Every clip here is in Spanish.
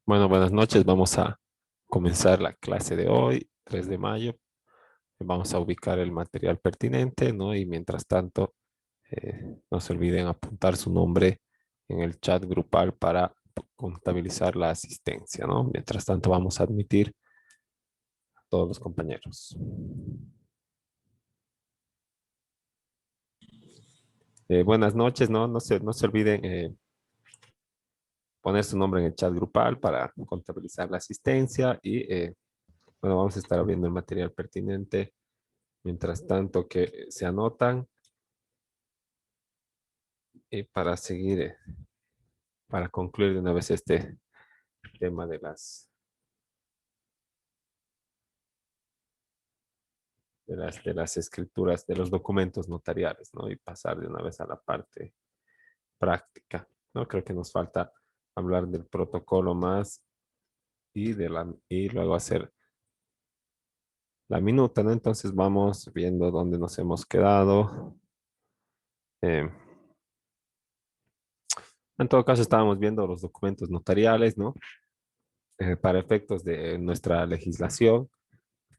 Bueno, buenas noches. Vamos a comenzar la clase de hoy, 3 de mayo. Vamos a ubicar el material pertinente, ¿no? Y mientras tanto, no se olviden apuntar su nombre en el chat grupal para contabilizar la asistencia, ¿no? Mientras tanto, vamos a admitir a todos los compañeros. Buenas noches, ¿no? No se olviden poner su nombre en el chat grupal para contabilizar la asistencia y, bueno, vamos a estar abriendo el material pertinente. Mientras tanto que se anotan y para seguir, para concluir de una vez este tema de las escrituras, de los documentos notariales, ¿no? Y pasar de una vez a la parte práctica, ¿no? Creo que nos falta hablar del protocolo más y luego hacer la minuta, ¿no? Entonces vamos viendo dónde nos hemos quedado. Eh, en todo caso, estábamos viendo los documentos notariales, ¿no? Para efectos de nuestra legislación,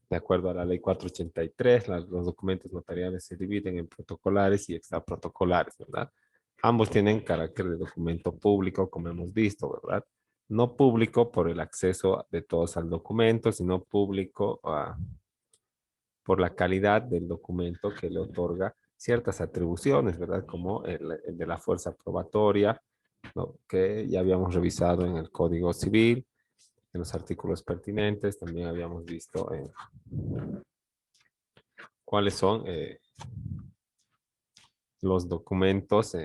de acuerdo a la ley 483, los documentos notariales se dividen en protocolares y extraprotocolares, ¿verdad? Ambos tienen carácter de documento público, como hemos visto, ¿verdad? No público por el acceso de todos al documento, sino público por la calidad del documento que le otorga ciertas atribuciones, ¿verdad? Como el de la fuerza probatoria, ¿no? Que ya habíamos revisado en el Código Civil, en los artículos pertinentes, también habíamos visto cuáles son los documentos,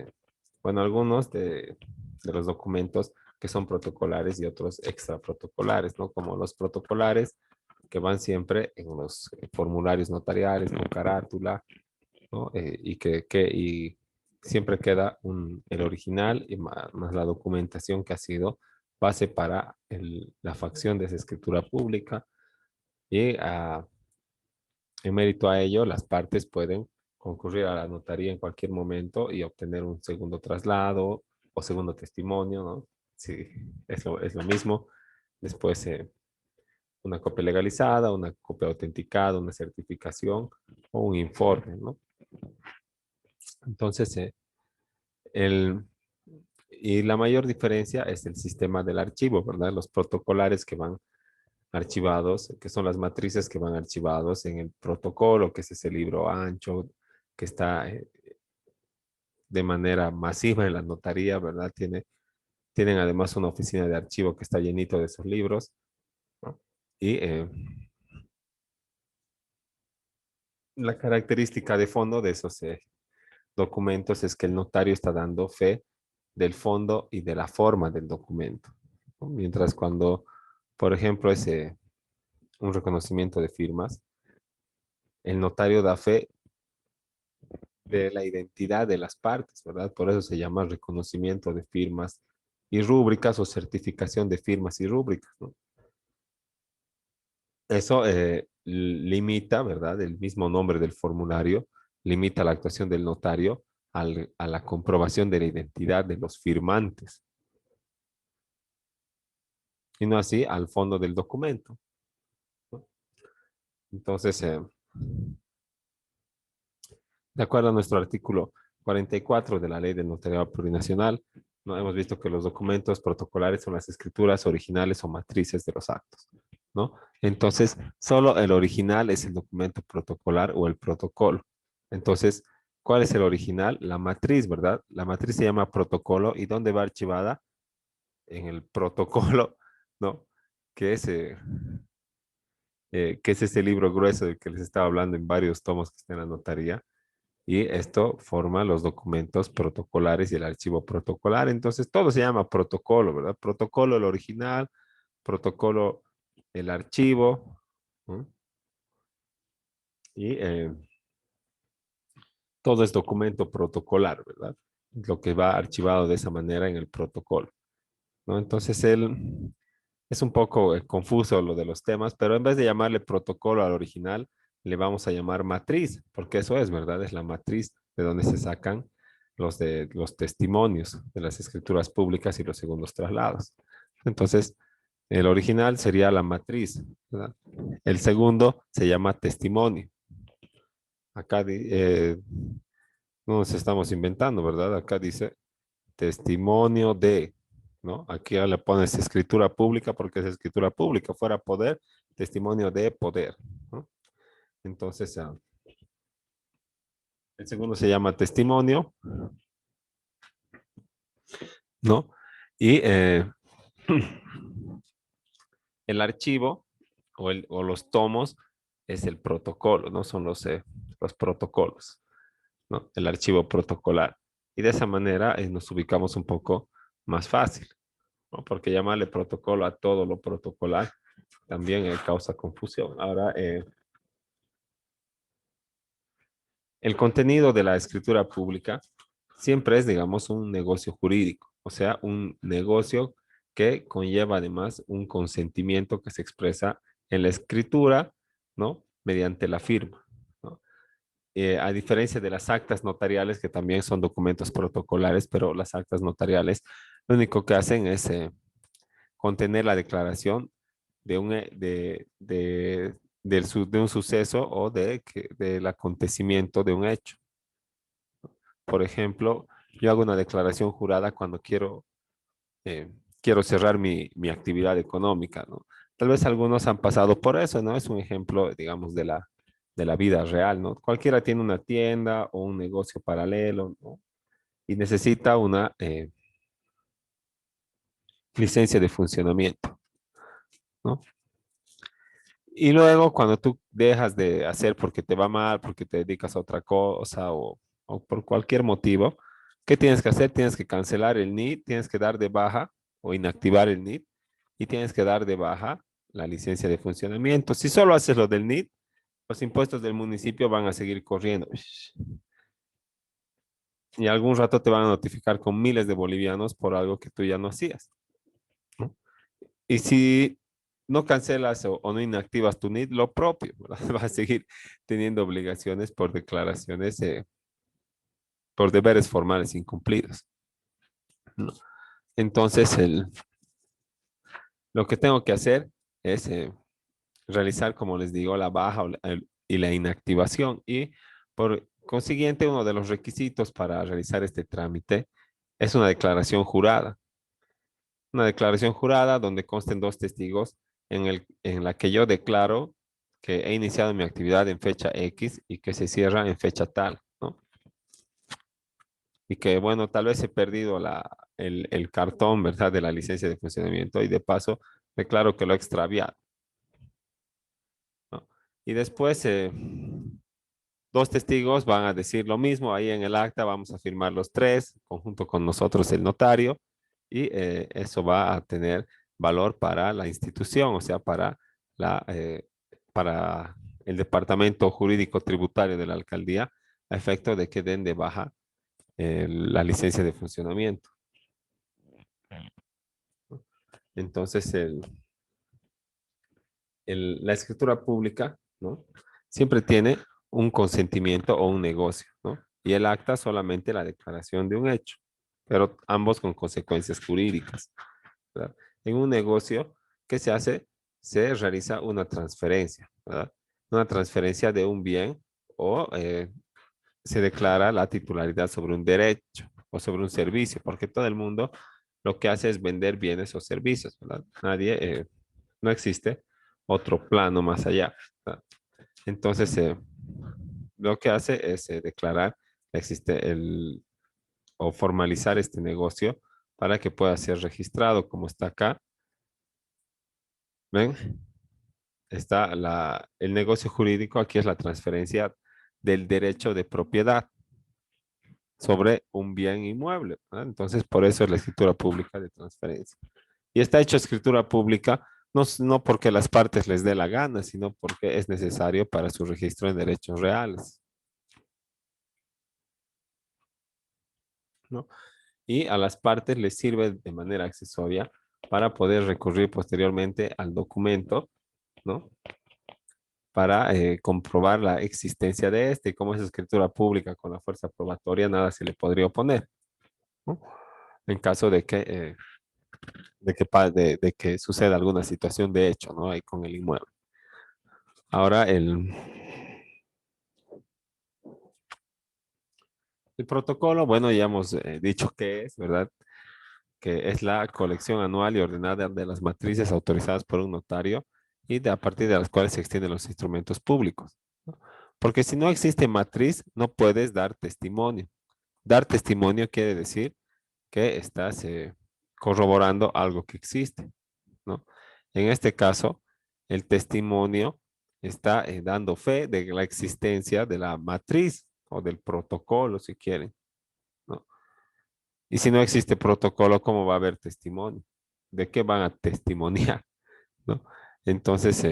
bueno, algunos de los documentos que son protocolares y otros extraprotocolares, ¿no? Como los protocolares que van siempre en los formularios notariales con carátula, ¿no? Y siempre queda el original y más la documentación que ha sido base para la facción de esa escritura pública y en mérito a ello, las partes pueden concurrir a la notaría en cualquier momento y obtener un segundo traslado o segundo testimonio, ¿no? Sí, es lo mismo. Después, una copia legalizada, una copia autenticada, una certificación o un informe, ¿no? Entonces, y la mayor diferencia es el sistema del archivo, ¿verdad? Los protocolares que van archivados, que son las matrices que van archivados en el protocolo, que es ese libro ancho que está de manera masiva en la notaría, ¿verdad? Tienen además una oficina de archivo que está llenito de esos libros, ¿no? Y la característica de fondo de esos documentos es que el notario está dando fe del fondo y de la forma del documento, ¿no? Mientras cuando, por ejemplo, es un reconocimiento de firmas, el notario da fe de la identidad de las partes, ¿verdad? Por eso se llama reconocimiento de firmas y rúbricas o certificación de firmas y rúbricas, ¿no? Eso limita, ¿verdad? El mismo nombre del formulario limita la actuación del notario a la comprobación de la identidad de los firmantes y no así al fondo del documento, ¿no? Entonces, de acuerdo a nuestro artículo 44 de la Ley del Notariado Plurinacional, no hemos visto que los documentos protocolares son las escrituras originales o matrices de los actos, ¿no? Entonces, solo el original es el documento protocolar o el protocolo. Entonces, ¿cuál es el original? La matriz, ¿verdad? La matriz se llama protocolo y ¿dónde va archivada? En el protocolo, ¿no? Que es, que es ese libro grueso del que les estaba hablando en varios tomos que está en la notaría. Y esto forma los documentos protocolares y el archivo protocolar. Entonces, todo se llama protocolo, ¿verdad? Protocolo el original, protocolo el archivo, ¿no? Y todo es documento protocolar, ¿verdad? Lo que va archivado de esa manera en el protocolo, ¿no? Entonces, es un poco confuso lo de los temas, pero en vez de llamarle protocolo al original, le vamos a llamar matriz, porque eso es, ¿verdad? Es la matriz de donde se sacan los testimonios de las escrituras públicas y los segundos traslados. Entonces, El original sería la matriz, ¿verdad? El segundo se llama testimonio. Acá no nos estamos inventando, ¿verdad? Acá dice testimonio de, ¿no? Aquí ya le pones escritura pública porque es escritura pública. Fuera poder, testimonio de poder, ¿no? Entonces, el segundo se llama testimonio, ¿no? Y el archivo o los tomos es el protocolo, ¿no? Son los protocolos, ¿no? El archivo protocolar. Y de esa manera nos ubicamos un poco más fácil, ¿no? Porque llamarle protocolo a todo lo protocolar también causa confusión. Ahora, el contenido de la escritura pública siempre es, digamos, un negocio jurídico, o sea, un negocio que conlleva además un consentimiento que se expresa en la escritura, ¿no? Mediante la firma, ¿no? A diferencia de las actas notariales, que también son documentos protocolares, pero las actas notariales lo único que hacen es contener la declaración de de un suceso o del acontecimiento de un hecho. Por ejemplo, yo hago una declaración jurada cuando eh, quiero cerrar mi actividad económica, ¿no? Tal vez algunos han pasado por eso, ¿no? Es un ejemplo, digamos, de la vida real, ¿no? Cualquiera tiene una tienda o un negocio paralelo, ¿no? Y necesita una licencia de funcionamiento, ¿no? Y luego cuando tú dejas de hacer porque te va mal, porque te dedicas a otra cosa o por cualquier motivo, ¿qué tienes que hacer? Tienes que cancelar el NID, tienes que dar de baja o inactivar el NID y tienes que dar de baja la licencia de funcionamiento. Si solo haces lo del NID, los impuestos del municipio van a seguir corriendo. Y algún rato te van a notificar con miles de bolivianos por algo que tú ya no hacías, ¿no? Y si no cancelas o no inactivas tu NID, lo propio, ¿verdad? Vas a seguir teniendo obligaciones por declaraciones, por deberes formales incumplidos, ¿no? Entonces, lo que tengo que hacer es realizar, como les digo, la baja y la inactivación. Y por consiguiente, uno de los requisitos para realizar este trámite es una declaración jurada. Una declaración jurada donde consten dos testigos en la que yo declaro que he iniciado mi actividad en fecha X y que se cierra en fecha tal, ¿no? Y que, bueno, tal vez he perdido el cartón, ¿verdad? De la licencia de funcionamiento y de paso declaro que lo he extraviado, ¿no? Y después, dos testigos van a decir lo mismo, ahí en el acta vamos a firmar los tres, conjunto con nosotros el notario, y eso va a tener valor para la institución, o sea, para el departamento jurídico tributario de la alcaldía, a efecto de que den de baja la licencia de funcionamiento. Entonces, la escritura pública, ¿no? Siempre tiene un consentimiento o un negocio, ¿no? Y el acta solamente la declaración de un hecho, pero ambos con consecuencias jurídicas, ¿verdad? En un negocio, ¿qué se hace? Se realiza una transferencia, ¿verdad? Una transferencia de un bien o se declara la titularidad sobre un derecho o sobre un servicio, porque todo el mundo lo que hace es vender bienes o servicios, ¿verdad? No existe otro plano más allá, ¿verdad? Entonces, lo que hace es declarar, existe o formalizar este negocio para que pueda ser registrado, como está acá. ¿Ven? Está el negocio jurídico, aquí es la transferencia del derecho de propiedad sobre un bien inmueble, ¿verdad? Entonces, por eso es la escritura pública de transferencia. Y está hecho escritura pública no porque las partes les dé la gana, sino porque es necesario para su registro en derechos reales, ¿no? Y a las partes les sirve de manera accesoria para poder recurrir posteriormente al documento, ¿no? Para comprobar la existencia de este y como es escritura pública con la fuerza probatoria, nada se le podría oponer, ¿no? En caso de que de que suceda alguna situación de hecho, ¿no? Ahí con el inmueble. Ahora, el protocolo, bueno, ya hemos dicho que es, ¿verdad? Que es la colección anual y ordenada de las matrices autorizadas por un notario y a partir de las cuales se extienden los instrumentos públicos, ¿no? Porque si no existe matriz, no puedes dar testimonio. Dar testimonio quiere decir que estás corroborando algo que existe, ¿no? En este caso, el testimonio está dando fe de la existencia de la matriz o del protocolo, si quieren, ¿no? Y si no existe protocolo, ¿cómo va a haber testimonio? ¿De qué van a testimoniar? ¿No? Entonces,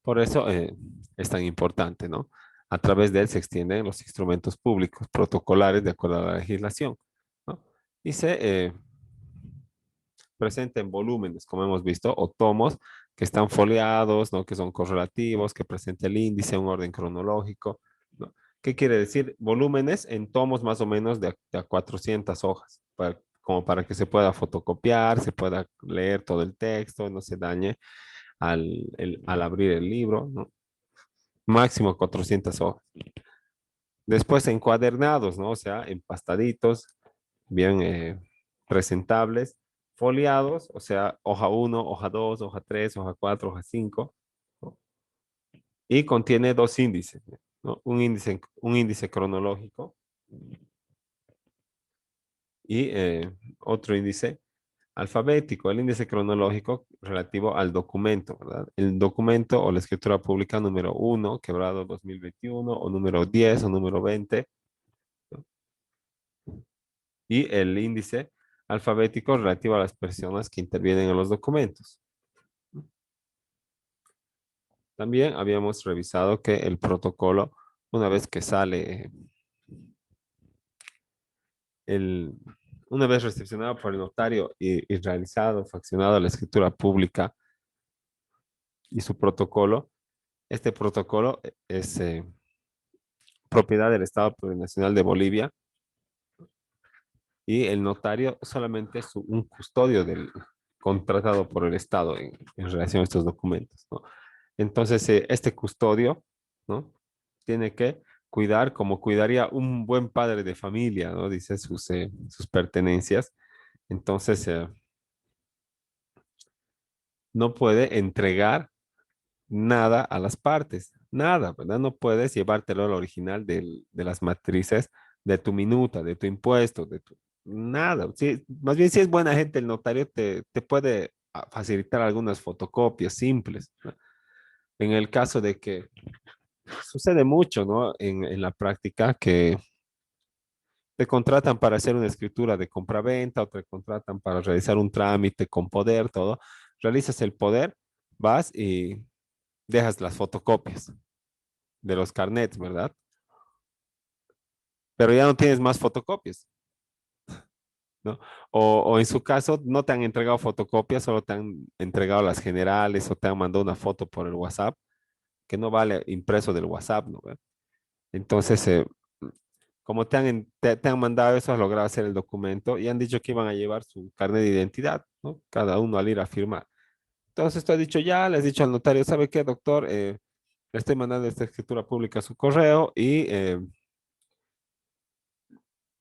por eso es tan importante, ¿no? A través de él se extienden los instrumentos públicos protocolares de acuerdo a la legislación, ¿no? Y se presenta en volúmenes, como hemos visto, o tomos que están foliados, ¿no? Que son correlativos, que presenta el índice, un orden cronológico, ¿no? ¿Qué quiere decir? Volúmenes en tomos más o menos de a 400 hojas, como para que se pueda fotocopiar, se pueda leer todo el texto, no se dañe al abrir el libro, ¿no? Máximo 400 hojas. Después encuadernados, ¿no? O sea, empastaditos, bien presentables, foliados, o sea, hoja uno, hoja 2, hoja 3, hoja 4, hoja 5, ¿no? Y contiene dos índices, ¿no? Un índice cronológico y otro índice alfabético, el índice cronológico relativo al documento, ¿verdad? El documento o la escritura pública número 1, quebrado 2021, o número 10 o número 20, ¿no? Y el índice alfabético relativo a las personas que intervienen en los documentos. También habíamos revisado que el protocolo, una vez que sale, el, una vez recepcionado por el notario y realizado, faccionado a la escritura pública y su protocolo, este protocolo es propiedad del Estado Plurinacional de Bolivia y el notario solamente es un custodio del contratado por el Estado en relación a estos documentos, ¿no? Entonces, este custodio, ¿no? Tiene que cuidar como cuidaría un buen padre de familia, ¿no? Dice sus pertenencias. Entonces, no puede entregar nada a las partes, nada, ¿verdad? No puedes llevártelo al original de las matrices de tu minuta, de tu impuesto, nada. Sí, más bien, si es buena gente, el notario te puede facilitar algunas fotocopias simples, ¿no? En el caso de que sucede mucho, ¿no? En la práctica que te contratan para hacer una escritura de compraventa o te contratan para realizar un trámite con poder, todo. Realizas el poder, vas y dejas las fotocopias de los carnets, ¿verdad? Pero ya no tienes más fotocopias, ¿no? O en su caso, no te han entregado fotocopias, solo te han entregado las generales o te han mandado una foto por el WhatsApp, que no vale impreso del WhatsApp, ¿no? ¿Ve? Entonces, como te han mandado eso, has logrado hacer el documento y han dicho que iban a llevar su carnet de identidad, ¿no? Cada uno al ir a firmar. Entonces, tú has dicho ya, le has dicho al notario, ¿sabe qué, doctor? Le estoy mandando esta escritura pública a su correo y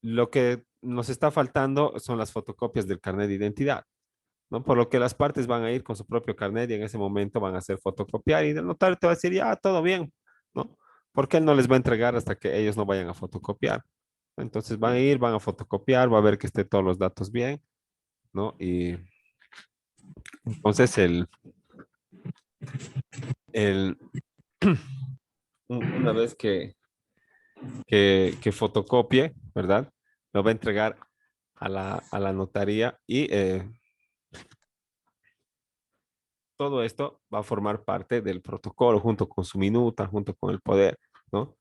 lo que nos está faltando son las fotocopias del carnet de identidad, ¿no? Por lo que las partes van a ir con su propio carnet y en ese momento van a hacer fotocopiar y el notario te va a decir, ya, todo bien, ¿no? Porque él no les va a entregar hasta que ellos no vayan a fotocopiar. Entonces van a ir, van a fotocopiar, va a ver que esté todos los datos bien, ¿no? Y entonces el, una vez que fotocopie, ¿verdad? Lo va a entregar a la notaría y todo esto va a formar parte del protocolo junto con su minuta, junto con el poder, ¿no?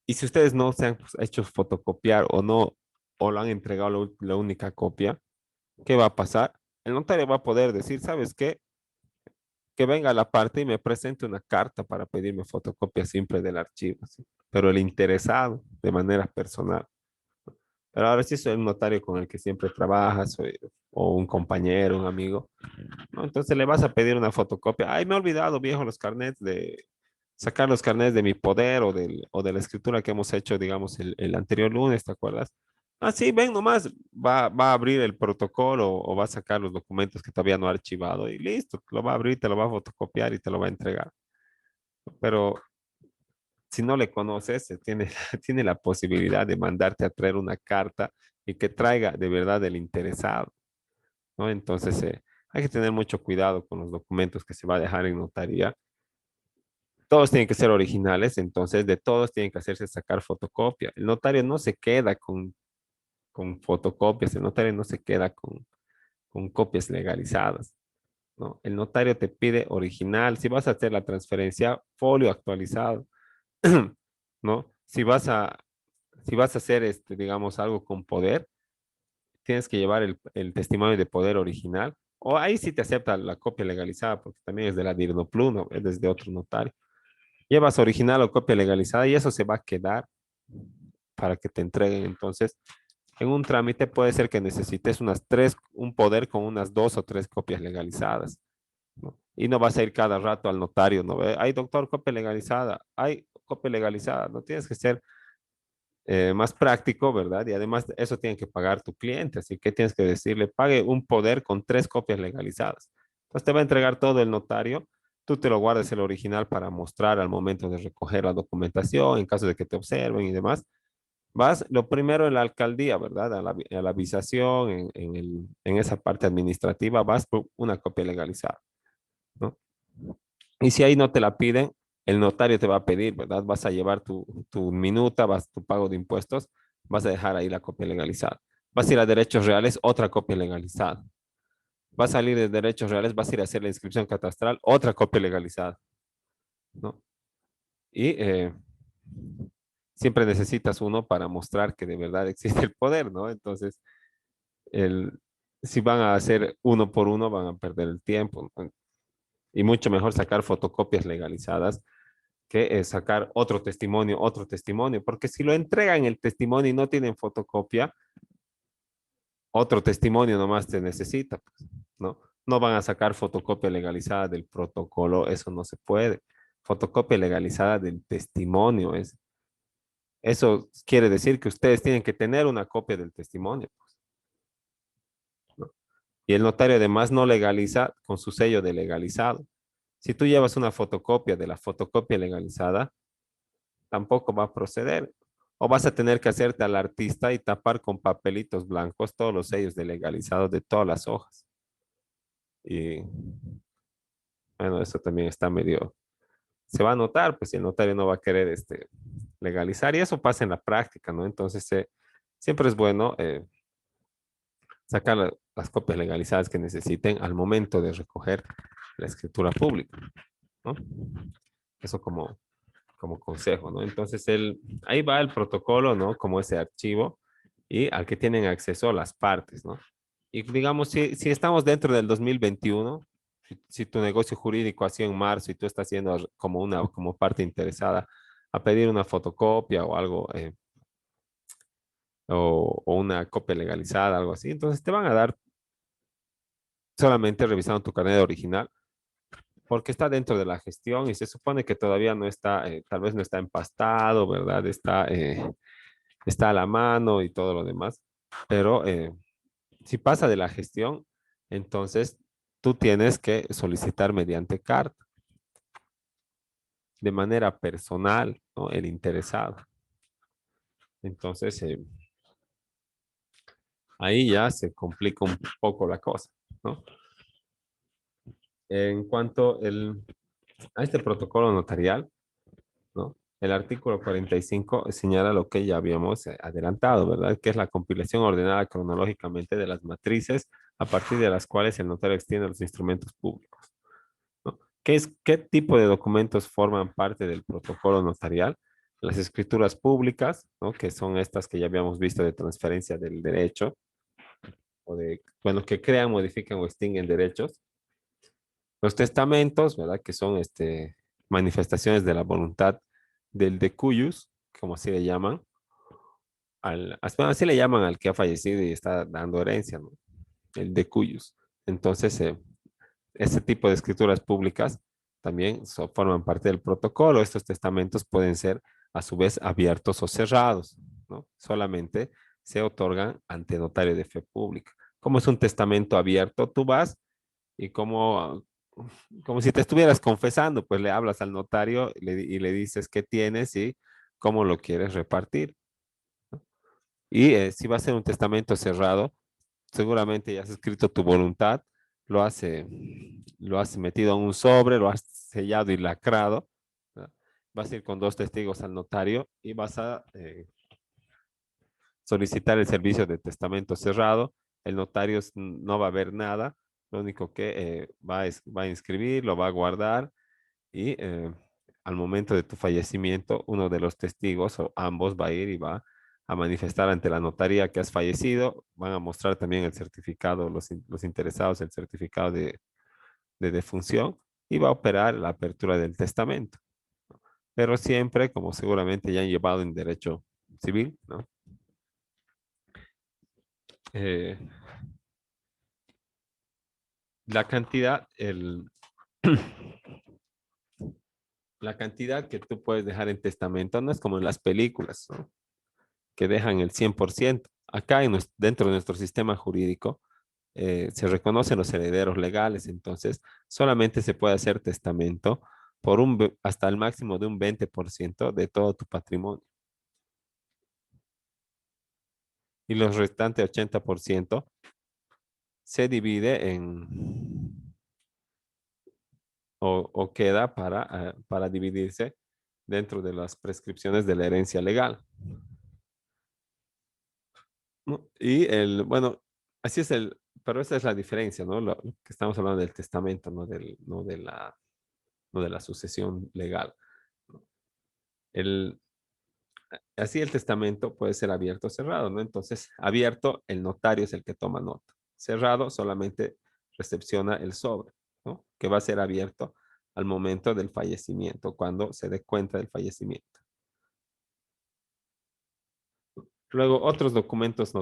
Y si ustedes no se han hecho fotocopiar o no, o lo han entregado la única copia, ¿qué va a pasar? El notario va a poder decir, ¿sabes qué? Que venga la parte y me presente una carta para pedirme fotocopia simple del archivo, ¿sí? Pero el interesado, de manera personal. Pero ahora sí soy un notario con el que siempre trabajas o un compañero, un amigo, ¿no? Entonces le vas a pedir una fotocopia. Ay, me he olvidado, viejo, los carnets de sacar los carnets de mi poder o de la escritura que hemos hecho, digamos, el anterior lunes, ¿te acuerdas? Ah, sí, ven nomás, va a abrir el protocolo o va a sacar los documentos que todavía no ha archivado y listo, lo va a abrir, te lo va a fotocopiar y te lo va a entregar. Pero si no le conoces, tiene, tiene la posibilidad de mandarte a traer una carta y que traiga de verdad el interesado, ¿no? Entonces, hay que tener mucho cuidado con los documentos que se va a dejar en notaría. Todos tienen que ser originales, entonces de todos tienen que hacerse sacar fotocopia. El notario no se queda con fotocopias, el notario no se queda con copias legalizadas, ¿no? El notario te pide original. Si vas a hacer la transferencia, folio actualizado, ¿no? Si vas a hacer, digamos, algo con poder, tienes que llevar el testimonio de poder original. O ahí sí te acepta la copia legalizada, porque también es de la DIRNOPLU, ¿no? Es desde otro notario. Llevas original o copia legalizada y eso se va a quedar para que te entreguen. Entonces, en un trámite puede ser que necesites un poder con unas dos o tres copias legalizadas, ¿no? Y no vas a ir cada rato al notario, ¿no? Hay doctor, copia legalizada, hay copia legalizada, no tienes que ser más práctico, ¿verdad? Y además eso tiene que pagar tu cliente, así que tienes que decirle, pague un poder con tres copias legalizadas. Entonces te va a entregar todo el notario, tú te lo guardas el original para mostrar al momento de recoger la documentación, en caso de que te observen y demás. Vas lo primero en la alcaldía, ¿verdad? A la avisación, en esa parte administrativa, vas por una copia legalizada, ¿no? Y si ahí no te la piden, el notario te va a pedir, ¿verdad? Vas a llevar tu minuta, tu pago de impuestos, vas a dejar ahí la copia legalizada. Vas a ir a derechos reales, otra copia legalizada. Vas a salir de derechos reales, vas a ir a hacer la inscripción catastral, otra copia legalizada, ¿no? Y siempre necesitas uno para mostrar que de verdad existe el poder, ¿no? Entonces, el, si van a hacer uno por uno, van a perder el tiempo, ¿no? Y mucho mejor sacar fotocopias legalizadas que sacar otro testimonio, porque si lo entregan el testimonio y no tienen fotocopia, otro testimonio nomás te necesita, pues, ¿no? No van a sacar fotocopia legalizada del protocolo, eso no se puede. Fotocopia legalizada del testimonio, eso quiere decir que ustedes tienen que tener una copia del testimonio, pues, ¿no? Y el notario además no legaliza con su sello de legalizado. Si tú llevas una fotocopia de la fotocopia legalizada, tampoco va a proceder. O vas a tener que hacerte al artista y tapar con papelitos blancos todos los sellos de legalizado de todas las hojas. Y bueno, eso también está medio, se va a notar, pues si el notario no va a querer legalizar y eso pasa en la práctica, ¿no? Entonces, siempre es bueno sacar las copias legalizadas que necesiten al momento de recoger la escritura pública, ¿no? Eso como consejo, ¿no? Entonces, ahí va el protocolo, ¿no? Como ese archivo y al que tienen acceso las partes, ¿no? Y digamos, si estamos dentro del 2021, si tu negocio jurídico ha sido en marzo y tú estás haciendo como parte interesada a pedir una fotocopia o algo, o una copia legalizada, algo así, entonces te van a dar solamente revisando tu carnet original, porque está dentro de la gestión y se supone que todavía no está, tal vez no está empastado, ¿verdad? Está a la mano y todo lo demás, pero si pasa de la gestión, entonces tú tienes que solicitar mediante carta, de manera personal, ¿no? El interesado. Entonces, ahí ya se complica un poco la cosa, ¿no? En cuanto a este protocolo notarial, ¿no? El artículo 45 señala lo que ya habíamos adelantado, ¿verdad? Que es la compilación ordenada cronológicamente de las matrices a partir de las cuales el notario extiende los instrumentos públicos, ¿no? ¿Qué tipo de documentos forman parte del protocolo notarial? Las escrituras públicas, ¿no? Que son estas que ya habíamos visto de transferencia del derecho, bueno, que crean, modifican o extinguen derechos. Los testamentos, ¿verdad? Que son manifestaciones de la voluntad del decuyus, como así le llaman. bueno, así le llaman al que ha fallecido y está dando herencia, ¿no? El de cuyos. Entonces, este tipo de escrituras públicas también forman parte del protocolo. Estos testamentos pueden ser a su vez abiertos o cerrados, ¿no? Solamente se otorgan ante notario de fe pública. Como es un testamento abierto, tú vas y como si te estuvieras confesando, pues le hablas al notario y le dices qué tienes y cómo lo quieres repartir. Y si va a ser un testamento cerrado, seguramente ya has escrito tu voluntad, lo has metido en un sobre, lo has sellado y lacrado. ¿No? Vas a ir con dos testigos al notario y vas a solicitar el servicio de testamento cerrado. El notario no va a ver nada, lo único que va a inscribir, lo va a guardar y al momento de tu fallecimiento, uno de los testigos o ambos va a ir y va a manifestar ante la notaría que has fallecido. Van a mostrar también el certificado, los interesados, el certificado de defunción y va a operar la apertura del testamento. Pero siempre, como seguramente ya han llevado en derecho civil, ¿no? Eh, la cantidad, la cantidad que tú puedes dejar en testamento no es como en las películas, ¿no? Que dejan el 100%. Acá dentro de nuestro sistema jurídico se reconocen los herederos legales, entonces solamente se puede hacer testamento por hasta el máximo de un 20% de todo tu patrimonio. Y los restantes 80% se divide o queda para dividirse dentro de las prescripciones de la herencia legal. ¿No? Bueno, así es pero esa es la diferencia, ¿no? Lo que estamos hablando del testamento, no de la sucesión legal. El, Así el testamento puede ser abierto o cerrado, ¿no? Entonces, abierto, el notario es el que toma nota. Cerrado, solamente recepciona el sobre, ¿no? Que va a ser abierto al momento del fallecimiento, cuando se dé cuenta del fallecimiento. Luego, otros documentos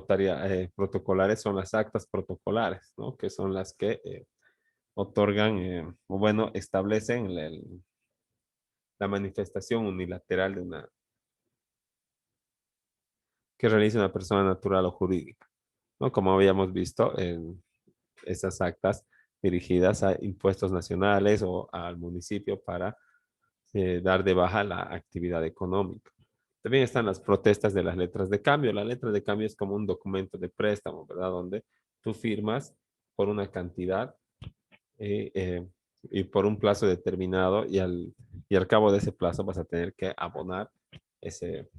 protocolares son las actas protocolares, ¿no? Que son las que otorgan, o bueno, establecen la manifestación unilateral que realiza una persona natural o jurídica, ¿no? Como habíamos visto en esas actas dirigidas a impuestos nacionales o al municipio para dar de baja la actividad económica. También están las protestas de las letras de cambio. La letra de cambio es como un documento de préstamo, ¿verdad? Donde tú firmas por una cantidad eh, eh, y por un plazo determinado y al cabo de ese plazo vas a tener que abonar ese,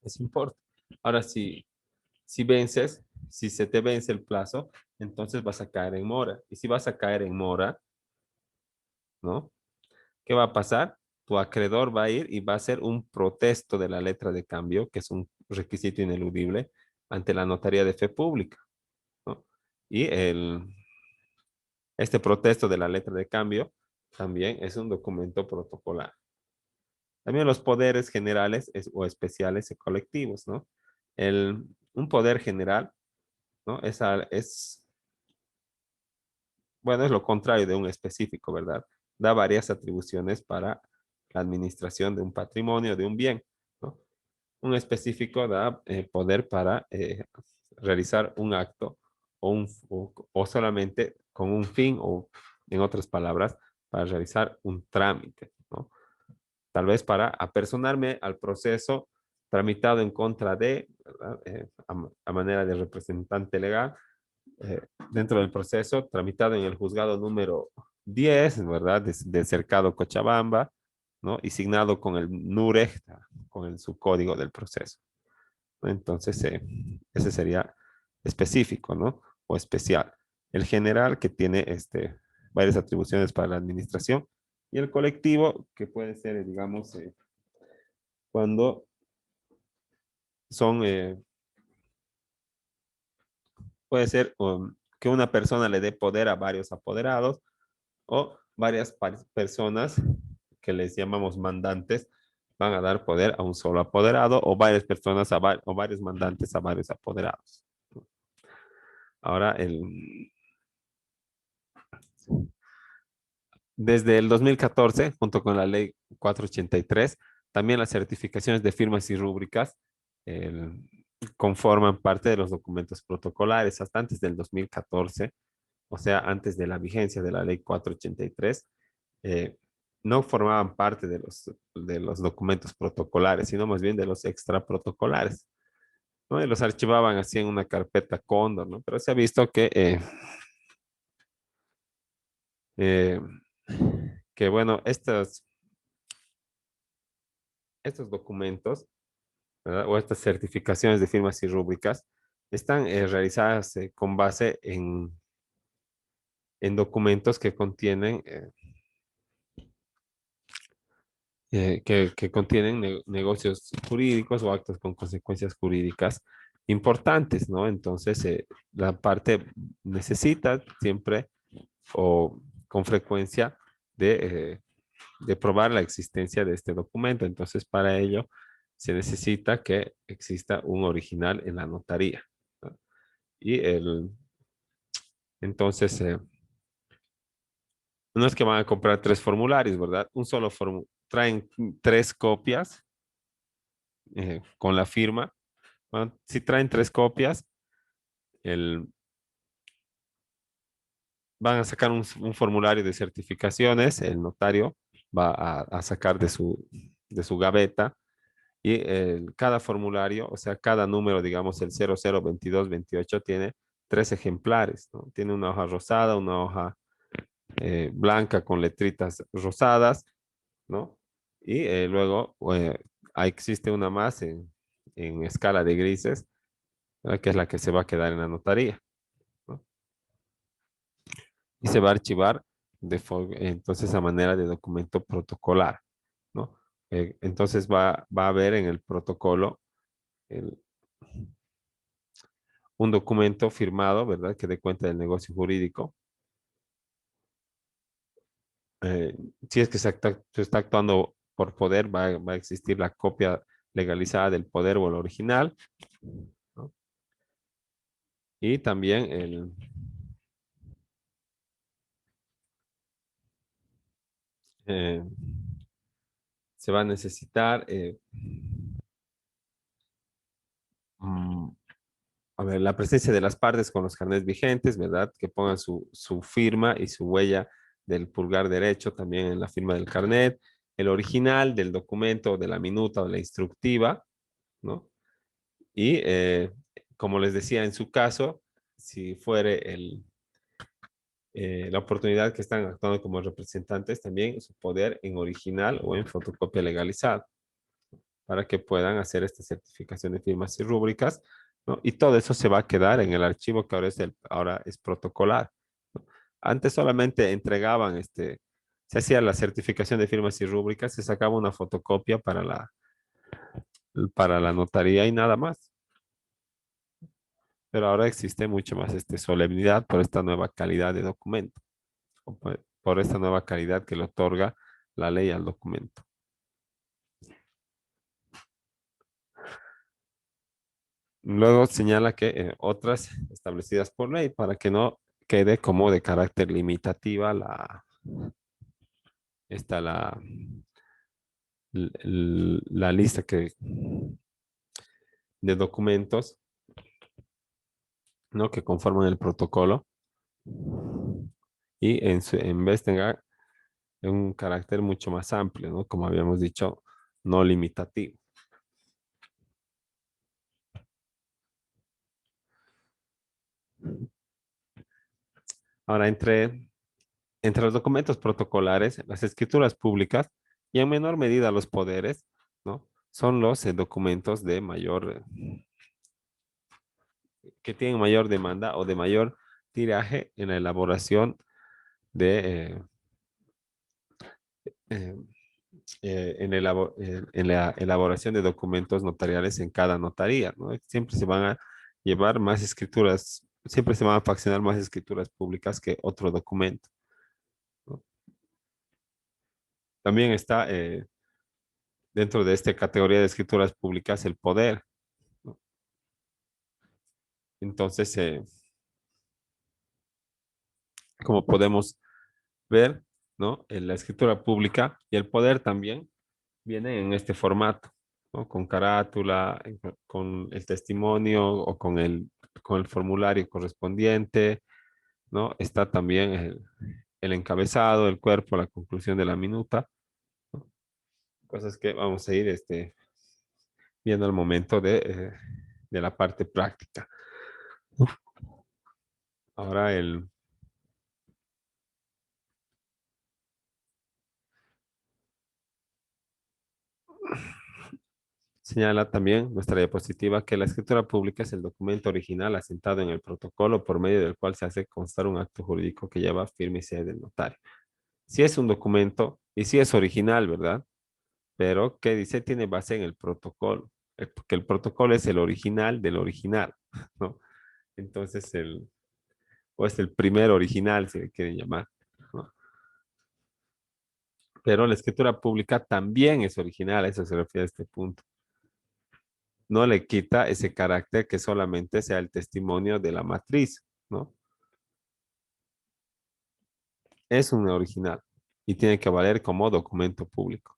ese importe. Ahora, si vences, si se te vence el plazo, entonces vas a caer en mora. Y si vas a caer en mora, ¿no? ¿Qué va a pasar? Tu acreedor va a ir y va a hacer un protesto de la letra de cambio, que es un requisito ineludible, ante la notaría de fe pública, ¿no? Y este protesto de la letra de cambio también es un documento protocolar. También los poderes generales o especiales y colectivos, ¿no? Un poder general, ¿no? Bueno, es lo contrario de un específico, ¿verdad? Da varias atribuciones para la administración de un patrimonio, de un bien, ¿no? Un específico da poder para realizar un acto o solamente con un fin o, en otras palabras, para realizar un trámite, ¿no? Tal vez para apersonarme al proceso tramitado en contra de, ¿verdad? A manera de representante legal, dentro del proceso tramitado en el juzgado número 10, ¿verdad? Del cercado Cochabamba, ¿no? Y signado con el NUREG, con el subcódigo del proceso. Entonces, ese sería específico, ¿no? O especial. El general, que tiene varias atribuciones para la administración, y el colectivo, que puede ser, digamos, cuando son, puede ser que una persona le dé poder a varios apoderados o varias personas que les llamamos mandantes, van a dar poder a un solo apoderado o varias personas o varios mandantes a varios apoderados. Ahora, desde el 2014, junto con la ley 483, también las certificaciones de firmas y rúbricas el- conforman parte de los documentos protocolares. Hasta antes del 2014, o sea, antes de la vigencia de la ley 483, eh, no formaban parte de los documentos protocolares, sino más bien de los extraprotocolares, ¿no? Y los archivaban así en una carpeta Cóndor, ¿no? Pero se ha visto eh, que bueno, estos documentos, ¿verdad? O estas certificaciones de firmas y rúbricas están realizadas con base en documentos que contienen que contienen negocios jurídicos o actos con consecuencias jurídicas importantes, ¿no? Entonces, la parte necesita siempre o con frecuencia de probar la existencia de este documento. Entonces, para ello, se necesita que exista un original en la notaría, ¿no? Y entonces, no es que van a comprar tres formularios, ¿verdad? Un solo formulario. Traen tres copias con la firma. Bueno, si traen tres copias, el, van a sacar un formulario de certificaciones, el notario va a sacar de su gaveta y cada formulario, o sea, cada número, digamos, el 00, 22, 28, tiene tres ejemplares, ¿no? Tiene una hoja rosada, una hoja blanca con letritas rosadas, ¿no? Y luego ahí existe una más en escala de grises, ¿verdad? Que es la que se va a quedar en la notaría, ¿no? Y se va a archivar entonces a manera de documento protocolar, ¿no? Entonces va a haber en el protocolo el- un documento firmado, ¿verdad? Que dé cuenta del negocio jurídico. Eh, si es que se está actuando por poder, va a existir la copia legalizada del poder o el original, ¿no? Y también eh, se va a necesitar mm, a ver, la presencia de las partes con los carnets vigentes, ¿verdad? Que pongan su firma y su huella del pulgar derecho también en la firma del carnet, el original del documento, de la minuta o de la instructiva, ¿no? Y como les decía, en su caso, si fuere la oportunidad que están actuando como representantes, también su poder en original o en fotocopia legalizada, para que puedan hacer esta certificación de firmas y rúbricas, ¿no? Y todo eso se va a quedar en el archivo que ahora es protocolar, ¿no? Antes solamente entregaban se hacía la certificación de firmas y rúbricas, se sacaba una fotocopia para la notaría y nada más. Pero ahora existe mucho más solemnidad por esta nueva calidad de documento, o por esta nueva calidad que le otorga la ley al documento. Luego señala que otras establecidas por ley para que no quede como de carácter limitativa está la lista de documentos, ¿no? Que conforman el protocolo y en vez tenga un carácter mucho más amplio, ¿no? Como habíamos dicho, no limitativo. Ahora, entre los documentos protocolares, las escrituras públicas y en menor medida los poderes, ¿no? Son los documentos de que tienen mayor demanda o de mayor tiraje en la elaboración de, eh, en la elaboración de documentos notariales en cada notaría, ¿no? Siempre se van a llevar más escrituras, siempre se van a faccionar más escrituras públicas que otro documento, ¿no? También está dentro de esta categoría de escrituras públicas el poder, ¿no? Entonces, como podemos ver, ¿no? En la escritura pública y el poder también vienen en este formato, ¿no? Con carátula, con el testimonio o con el formulario correspondiente, ¿no? Está también el encabezado, el cuerpo, la conclusión de la minuta, ¿no? Cosas que vamos a ir viendo al momento de la parte práctica. Ahora señala también nuestra diapositiva que la escritura pública es el documento original asentado en el protocolo por medio del cual se hace constar un acto jurídico que lleva firma y sede del notario. Si es un documento y si es original, ¿verdad? Pero ¿qué dice? Tiene base en el protocolo, porque el protocolo es el original del original, ¿no? Entonces, o es el primer original, si le quieren llamar, ¿no? Pero la escritura pública también es original, a eso se refiere a este punto. No le quita ese carácter que solamente sea el testimonio de la matriz, ¿no? Es un original y tiene que valer como documento público.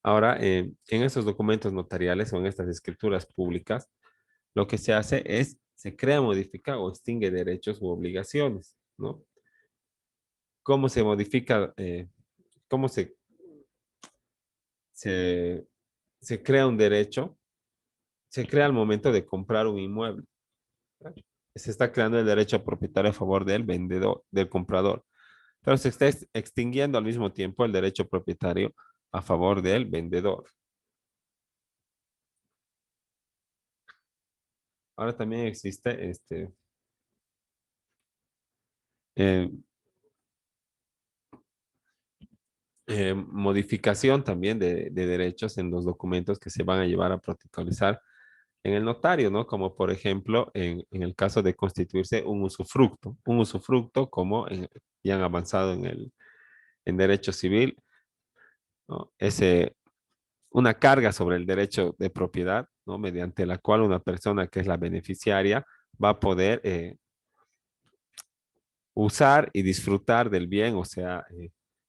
Ahora, en estos documentos notariales o en estas escrituras públicas, lo que se hace es, se crea, modifica o extingue derechos u obligaciones, ¿no? ¿Cómo se modifica, cómo se, se crea un derecho? Se crea al momento de comprar un inmueble, ¿verdad? Se está creando el derecho propietario a favor del vendedor, del comprador, pero se está extinguiendo al mismo tiempo el derecho propietario a favor del vendedor. Ahora también existe eh, modificación también de derechos en los documentos que se van a llevar a protocolizar en el notario, ¿no? Como por ejemplo en el caso de constituirse un usufructo como ya han avanzado en derecho civil, ¿no? Una carga sobre el derecho de propiedad, ¿no? Mediante la cual una persona que es la beneficiaria va a poder usar y disfrutar del bien, o sea,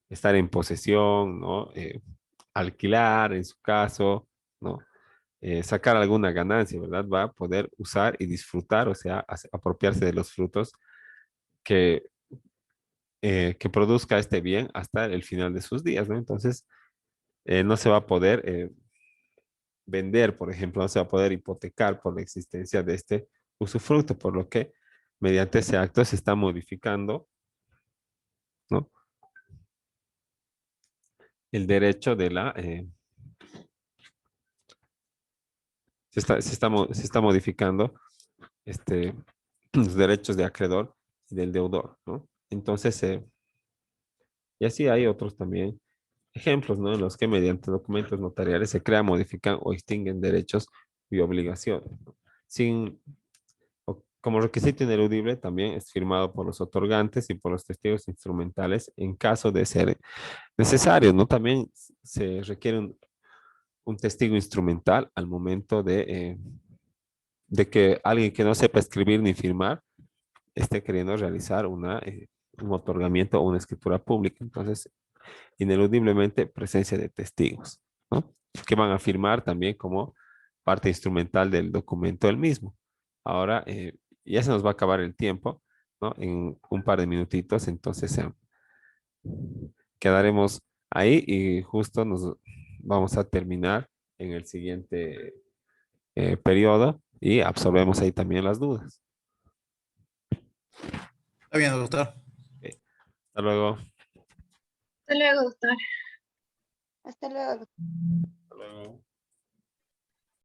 estar en posesión, ¿no? Alquilar en su caso, ¿no? Sacar alguna ganancia, ¿verdad? Va a poder usar y disfrutar, o sea, apropiarse de los frutos que, que produzca este bien hasta el final de sus días, ¿no? Entonces, no se va a poder vender, por ejemplo, no se va a poder hipotecar por la existencia de este usufructo, por lo que mediante ese acto se está modificando, ¿no? El derecho de se está modificando este, los derechos de acreedor y del deudor, ¿no? Entonces, y así hay otros también ejemplos, ¿no? En los que mediante documentos notariales se crean, modifican o extinguen derechos y obligaciones, ¿no? Sin, como requisito ineludible también es firmado por los otorgantes y por los testigos instrumentales en caso de ser necesario, ¿no? También se requiere un testigo instrumental al momento de que alguien que no sepa escribir ni firmar esté queriendo realizar un otorgamiento o una escritura pública. Entonces, ineludiblemente, presencia de testigos, ¿no? Que van a firmar también como parte instrumental del documento el mismo. Ahora, ya se nos va a acabar el tiempo, ¿no? En un par de minutitos, entonces quedaremos ahí y justo nos vamos a terminar en el siguiente periodo y absorbemos ahí también las dudas. Está bien, doctor. Ok, hasta luego. Hasta luego, doctor. Hasta luego. Hasta luego.